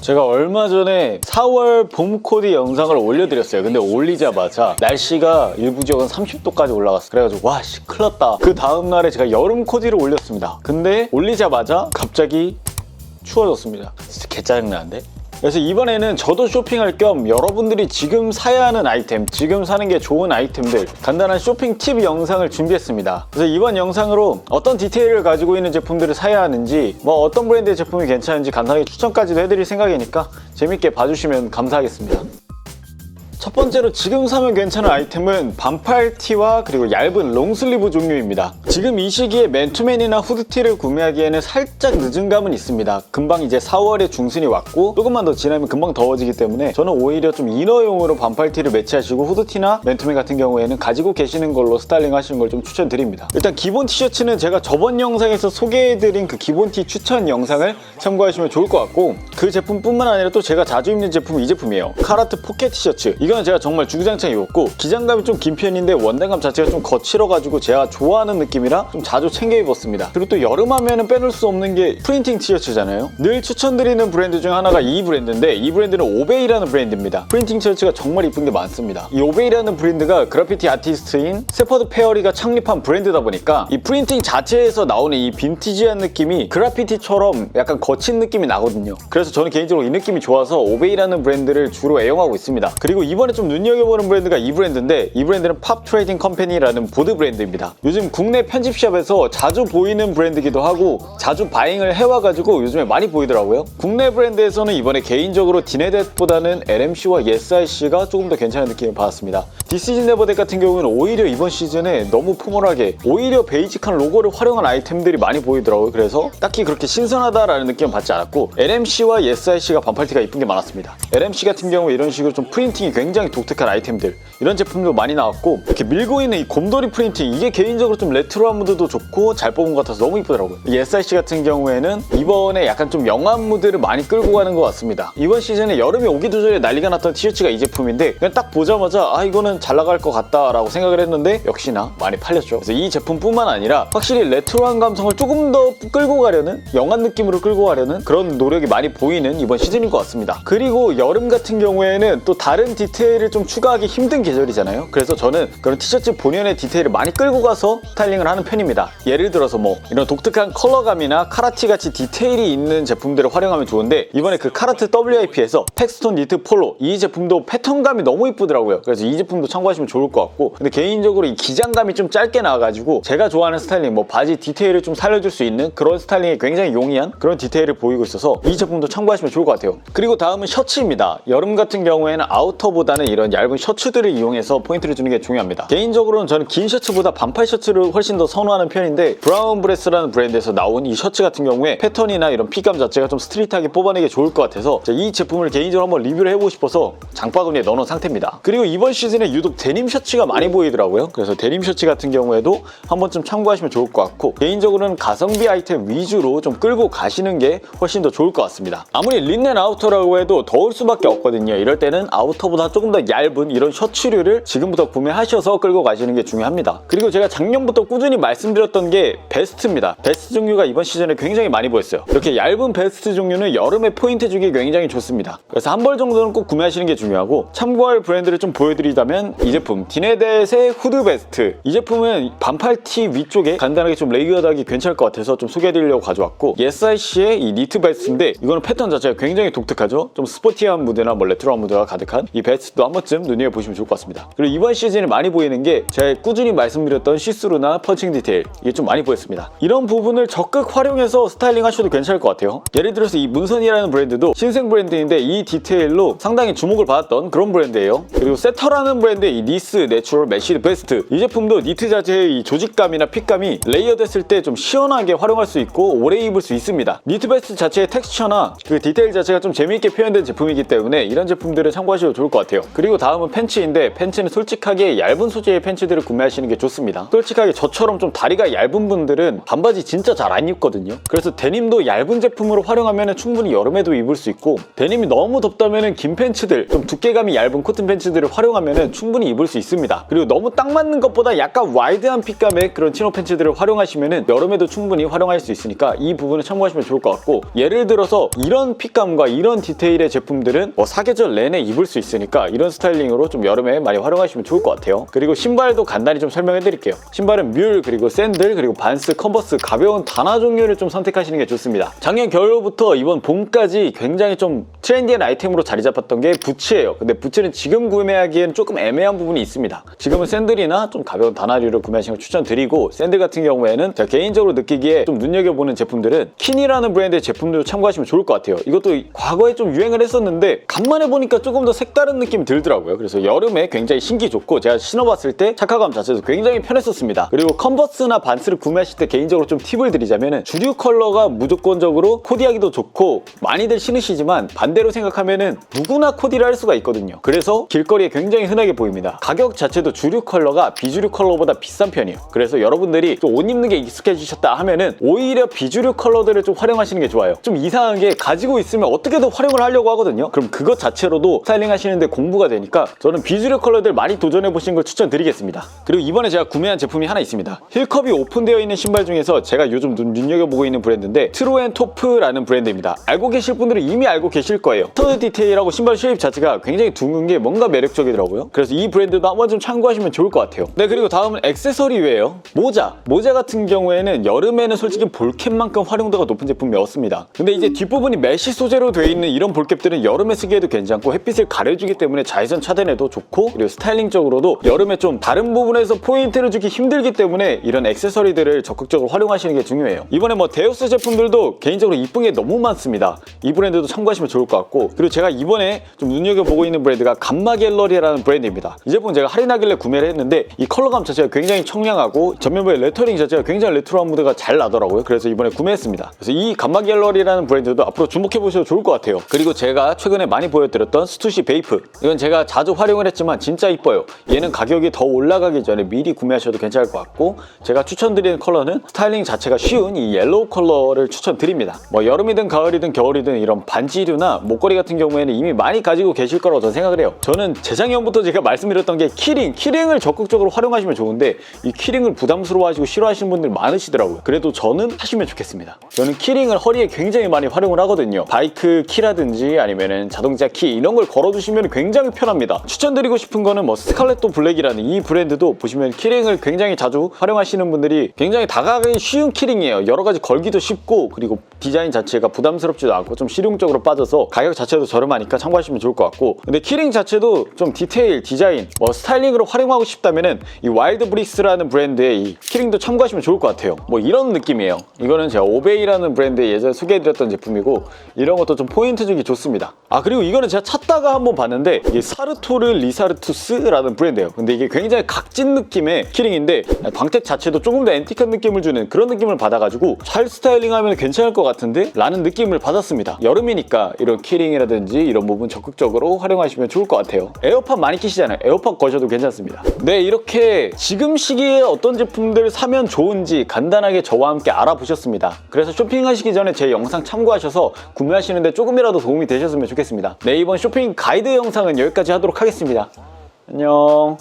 제가 얼마 전에 4월 봄 코디 영상을 올려드렸어요. 근데 올리자마자 날씨가 일부 지역은 30도까지 올라갔어. 그래가지고 와씨 큰일 났다. 그 다음날에 제가 여름 코디를 올렸습니다. 근데 올리자마자 갑자기 추워졌습니다. 진짜 개짜증나는데? 그래서 이번에는 저도 쇼핑할 겸 여러분들이 지금 사야 하는 아이템, 지금 사는 게 좋은 아이템들 간단한 쇼핑 팁 영상을 준비했습니다. 그래서 이번 영상으로 어떤 디테일을 가지고 있는 제품들을 사야 하는지, 뭐 어떤 브랜드의 제품이 괜찮은지 간단하게 추천까지도 해드릴 생각이니까 재밌게 봐주시면 감사하겠습니다. 첫 번째로 지금 사면 괜찮은 아이템은 반팔 티와 그리고 얇은 롱슬리브 종류입니다. 지금 이 시기에 맨투맨이나 후드티를 구매하기에는 살짝 늦은 감은 있습니다. 금방 이제 4월의 중순이 왔고 조금만 더 지나면 금방 더워지기 때문에 저는 오히려 좀 이너용으로 반팔티를 매치하시고 후드티나 맨투맨 같은 경우에는 가지고 계시는 걸로 스타일링 하시는 걸 좀 추천드립니다. 일단 기본 티셔츠는 제가 저번 영상에서 소개해드린 그 기본 티 추천 영상을 참고하시면 좋을 것 같고, 그 제품뿐만 아니라 또 제가 자주 입는 제품은 이 제품이에요. 카라트 포켓 티셔츠. 이거는 제가 정말 주구장창 입었고 기장감이 좀 긴 편인데 원단감 자체가 좀 거칠어가지고 제가 좋아하는 느낌이라 좀 자주 챙겨 입었습니다. 그리고 또 여름 하면은 빼놓을 수 없는 게 프린팅 티셔츠잖아요. 늘 추천드리는 브랜드 중 하나가 이 브랜드인데, 이 브랜드는 오베이라는 브랜드입니다. 프린팅 티셔츠가 정말 이쁜 게 많습니다. 이 오베이라는 브랜드가 그래피티 아티스트인 세퍼드 페어리가 창립한 브랜드다 보니까 이 프린팅 자체에서 나오는 이 빈티지한 느낌이 그래피티처럼 약간 거친 느낌이 나거든요. 그래서 저는 개인적으로 이 느낌이 좋아서 오베이라는 브랜드를 주로 애용하고 있습니다. 그리고 이번에 좀 눈여겨보는 브랜드가 이 브랜드인데, 이 브랜드는 팝 트레이딩 컴퍼니라는 보드 브랜드입니다. 요즘 국내 편집샵에서 자주 보이는 브랜드기도 하고 자주 바잉을 해와가지고 요즘에 많이 보이더라고요. 국내 브랜드에서는 이번에 개인적으로 디네댓보다는 LMC와 SIC가 조금 더 괜찮은 느낌을 받았습니다. 디스 이즈 네버 댓 같은 경우는 오히려 이번 시즌에 너무 포멀하게 오히려 베이직한 로고를 활용한 아이템들이 많이 보이더라고요. 그래서 딱히 그렇게 신선하다라는 느낌은 받지 않았고, LMC와 SIC가 반팔티가 이쁜 게 많았습니다. LMC 같은 경우 이런 식으로 좀 프린팅이 굉장히 독특한 아이템들, 이런 제품도 많이 나왔고, 이렇게 밀고 있는 이 곰돌이 프린팅, 이게 개인적으로 좀 레트로한 무드도 좋고 잘 뽑은 것 같아서 너무 이쁘더라고요. 이 SIC 같은 경우에는 이번에 약간 좀 영한 무드를 많이 끌고 가는 것 같습니다. 이번 시즌에 여름이 오기도 전에 난리가 났던 티셔츠가 이 제품인데, 그냥 딱 보자마자 아 이거는 잘 나갈 것 같다라고 생각을 했는데 역시나 많이 팔렸죠. 그래서 이 제품뿐만 아니라 확실히 레트로한 감성을 조금 더 끌고 가려는, 영한 느낌으로 끌고 가려는 그런 노력이 많이 보이는 이번 시즌인 것 같습니다. 그리고 여름 같은 경우에는 또 다른 디테일을 좀 추가하기 힘든 계절이잖아요. 그래서 저는 그런 티셔츠 본연의 디테일을 많이 끌고 가서 스타일링을 하는 편입니다. 예를 들어서 뭐 이런 독특한 컬러감이나 카라티 같이 디테일이 있는 제품들을 활용하면 좋은데, 이번에 그 카라트 WIP에서 팩스톤 니트 폴로, 이 제품도 패턴감이 너무 이쁘더라고요. 그래서 이 제품도 참고하시면 좋을 것 같고, 근데 개인적으로 이 기장감이 좀 짧게 나와가지고 제가 좋아하는 스타일링, 뭐 바지 디테일을 좀 살려줄 수 있는 그런 스타일링에 굉장히 용이한 그런 디테일을 보이고 있어서 이 제품도 참고하시면 좋을 것 같아요. 그리고 다음은 셔츠입니다. 여름 같은 경우에는 아우터보다는 이런 얇은 셔츠들을 이용해서 포인트를 주는 게 중요합니다. 개인적으로는 저는 긴 셔츠보다 반팔 셔츠를 훨씬 더 선호하는 편인데, 브라운 브레스라는 브랜드에서 나온 이 셔츠 같은 경우에 패턴이나 이런 핏감 자체가 좀 스트릿하게 뽑아내기 좋을 것 같아서 이 제품을 개인적으로 한번 리뷰를 해보고 싶어서 장바구니에 넣어놓은 상태입니다. 그리고 이번 시즌에 유독 데님 셔츠가 많이 보이더라고요. 그래서 데님 셔츠 같은 경우에도 한번 좀 참고하시면 좋을 것 같고, 개인적으로는 가성비 아이템 위주로 좀 끌고 가시는 게 훨씬 더 좋을 것 같습니다. 아무리 린넨 아우터라고 해도 더울 수밖에 없거든요. 이럴 때는 아우터보다 조금 더 얇은 이런 셔츠류를 지금부터 구매하셔서 끌고 가시는 게 중요합니다. 그리고 제가 작년부터 꾸준히 말씀드렸던 게 베스트입니다. 베스트 종류가 이번 시즌에 굉장히 많이 보였어요. 이렇게 얇은 베스트 종류는 여름에 포인트 주기 굉장히 좋습니다. 그래서 한 벌 정도는 꼭 구매하시는 게 중요하고, 참고할 브랜드를 좀 보여드리자면 이 제품 디네댓의 후드 베스트, 이 제품은 반팔 티 위쪽에 간단하게 좀 레이어드하기 괜찮을 것 같아서 좀 소개해드리려고 가져왔고, SIC의 이 니트 베스트인데 이거는 패턴 자체가 굉장히 독특하죠. 좀 스포티한 무드나 뭐 레트로한 무드가 가득한 이 베스트도 한 번쯤 눈여겨보시면 좋을 것 같습니다. 그리고 이번 시즌에 많이 보이는 게 제가 꾸준히 말씀드렸던 시스루나 펀칭 디테일, 이게 좀 많이 보였습니다. 이런 부분을 적극 활용해서 스타일링 하셔도 괜찮을 것 같아요. 예를 들어서 이 문선이라는 브랜드도 신생 브랜드인데 이 디테일로 상당히 주목을 받았던 그런 브랜드예요. 그리고 세터라는 브랜드의 이 니스 내추럴 매시드 베스트, 이 제품도 니트 자체의 이 조직감이나 핏감이 레이어드 했을 때 좀 시원하게 활용할 수 있고 오래 입을 수 있습니다. 니트 베스트 자체의 텍스처나 그 디테일 자체가 좀 재미있게 표현된 제품이기 때문에 이런 제품들을 참고하셔도 좋을 것 같아요. 그리고 다음은 팬츠인데 팬츠는 솔직하게 얇은 소재의 팬츠들을 구매하시는 게 좋습니다. 솔직하게 저처럼 좀 다리가 얇은 분들은 반바지 진짜 잘 안 입거든요. 그래서 데님도 얇은 제품으로 활용하면 충분히 여름에도 입을 수 있고, 데님이 너무 덥다면 긴 팬츠들, 좀 두께감이 얇은 코튼 팬츠들을 활용하면 충분히 입을 수 있습니다. 그리고 너무 딱 맞는 것보다 약간 와이드한 핏감의 그런 치노 팬츠들을 활용하시면 여름에도 충분히 활용할 수 있으니까 이 부분을 참고하시면 좋을 것 같고, 예를 들어서 이런 핏감과 이런 디테일의 제품들은 사계절 내내 입을 수 있으니까 이런 스타일링으로 좀 여름에 많이 활용하시면 좋을 것 같아요. 그리고 신발도 간단히 좀 설명해 드릴게요. 신발은 뮬, 그리고 샌들, 그리고 반스, 컨버스, 가벼운 단화 종류를 좀 선택하시는 게 좋습니다. 작년 겨울부터 이번 봄까지 굉장히 좀 트렌디한 아이템으로 자리 잡았던 게 부츠예요. 근데 부츠는 지금 구매하기엔 조금 애매한 부분이 있습니다. 지금은 샌들이나 좀 가벼운 단화류를 구매하시는 걸 추천드리고, 샌들 같은 경우에는 제가 개인적으로 느끼기에 좀 눈여겨보는 제품들은 킨이라는 브랜드의 제품들을 참고하시면 좋을 것 같아요. 이것도 과거에 좀 유행을 했었는데 간만에 보니까 조금 더 색다른 느낌이 들더라고요. 그래서 여름에 굉장히 신기 좋고, 제가 신어봤을 때 착화감 자체도 굉장히 편했었습니다. 그리고 컨버스나 반스를 구매하실 때 개인적으로 좀 팁을 드리자면, 주류 컬러가 무조건적으로 코디하기도 좋고 많이들 신으시지만 반대로 생각하면은 누구나 코디를 할 수가 있거든요. 그래서 길거리에 굉장히 흔하게 보입니다. 가격 자체도 주류 컬러가 비주류 컬러보다 비싼 편이에요. 그래서 여러분들이 또 옷 입는 게 익숙해지셨다 하면은 오히려 비주류 컬러들을 좀 활용하시는 게 좋아요. 좀 이상한 게 가지고 있으면 어떻게든 활용을 하려고 하거든요. 그럼 그것 자체로도 스타일링 하시는데 공부가 되니까 저는 비주류 컬러들 많이 도전해보시는 걸 추천드리겠습니다. 그리고 이번에 제가 구매한 제품이 하나 있습니다. 힐컵이 오픈되어 있는 신발 중에서 제가 요즘 눈여겨보고 있는 브랜드인데 트루앤토프라는 브랜드입니다. 알고 계실 분들은 이미 알고 계실 거예요. 스터드 디테일하고 신발 쉐입 자체가 굉장히 둥근 게 뭔가 매력적이더라고요. 그래서 이 브랜드도 한번 좀 참고하시면 좋을 것 같아요. 네, 그리고 다음은 액세서리웨어. 모자 같은 경우에는 여름에는 솔직히 볼캡만큼 활용도가 높은 제품이 없습니다. 근데 이제 뒷부분이 메쉬 소재로 되어 있는 이런 볼캡들은 여름에 쓰기에도 괜찮고 햇빛을 가려주기 때문에 자외선 차단에도 좋고, 그리고 스타일링적으로도 여름에 좀 다른 부분에서 포인트를 주기 힘들기 때문에 이런 액세서리들을 적극적으로 활용하시는 게 중요해요. 이번에 데우스 제품들도 개인적으로 이쁜 게 너무 많습니다. 이 브랜드도 참고하시면 좋을 것 같고, 그리고 제가 이번에 좀 눈여겨보고 있는 브랜드가 감마갤러리라는 브랜드입니다. 이 제품 제가 할인하길래 구매를 했는데 이 컬러감 자체가 굉장히 청량하고 전면부의 레터링 자체가 굉장히 레트로한 무드가 잘 나더라고요. 그래서 이번에 구매했습니다. 그래서 이 감마갤러리라는 브랜드도 앞으로 주목해보셔도 좋을 것 같아요. 그리고 제가 최근에 많이 보여드렸던 스투시 베이프, 이건 제가 자주 활용을 했지만 진짜 이뻐요. 얘는 가격이 더 올라가기 전에 미리 구매하셔도 괜찮을 것 같고, 제가 추천드리는 컬러는 스타일링 자체가 쉬운 이 옐로우 컬러를 추천드립니다. 여름이든 가을이든 겨울이든 이런 반지류나 목걸이 같은 경우에는 이미 많이 가지고 계실 거라고 저는 생각을 해요. 저는 재작년부터 제가 말씀드렸던 게 키링을 적극적으로 활용하시면 좋은데, 이 키링을 부담스러워하시고 싫어하시는 분들 많으시더라고요. 그래도 저는 하시면 좋겠습니다. 저는 키링을 허리에 굉장히 많이 활용을 하거든요. 바이크 키라든지 아니면은 자동차 키 이런 걸 걸어두시면 굉장히 편합니다. 추천드리고 싶은 거는 스칼렛도 블랙이라는 이 브랜드도 보시면 키링을 굉장히 자주 활용하시는 분들이 굉장히 다가가기 쉬운 키링이에요. 여러 가지 걸기도 쉽고, 그리고 디자인 자체가 부담스럽지도 않고 좀 실용적으로 빠져서 가격 자체도 저렴하니까 참고하시면 좋을 것 같고, 근데 키링 자체도 좀 디테일, 디자인, 스타일링으로 활용하고 싶다면은 이 와일드 브릭스라는 브랜드의 이 키링도 참고하시면 좋을 것 같아요. 이런 느낌이에요. 이거는 제가 오베이라는 브랜드에 예전에 소개해드렸던 제품이고, 이런 것도 좀 포인트 주기 좋습니다. 그리고 이거는 제가 찾다가 한번 봤는데 이게 사르토르 리사르투스라는 브랜드예요. 근데 이게 굉장히 각진 느낌의 키링인데 광택 자체도 조금 더 앤틱한 느낌을 주는 그런 느낌을 받아가지고 잘 스타일링하면 괜찮을 것 같은데? 라는 느낌을 받았습니다. 여름이니까 이런 키링이라든지 이런 부분 적극적으로 활용하시면 좋을 것 같아요. 에어팟 많이 끼시잖아요. 에어팟 거셔도 괜찮습니다. 네, 이렇게 지금 시기에 어떤 제품들 사면 좋은지 간단하게 저와 함께 알아보셨습니다. 그래서 쇼핑하시기 전에 제 영상 참고하셔서 구매하시는데 조금이라도 도움이 되셨으면 좋겠습니다. 네, 이번 쇼핑 가이드 영상은 여기까지 하도록 하겠습니다. 안녕.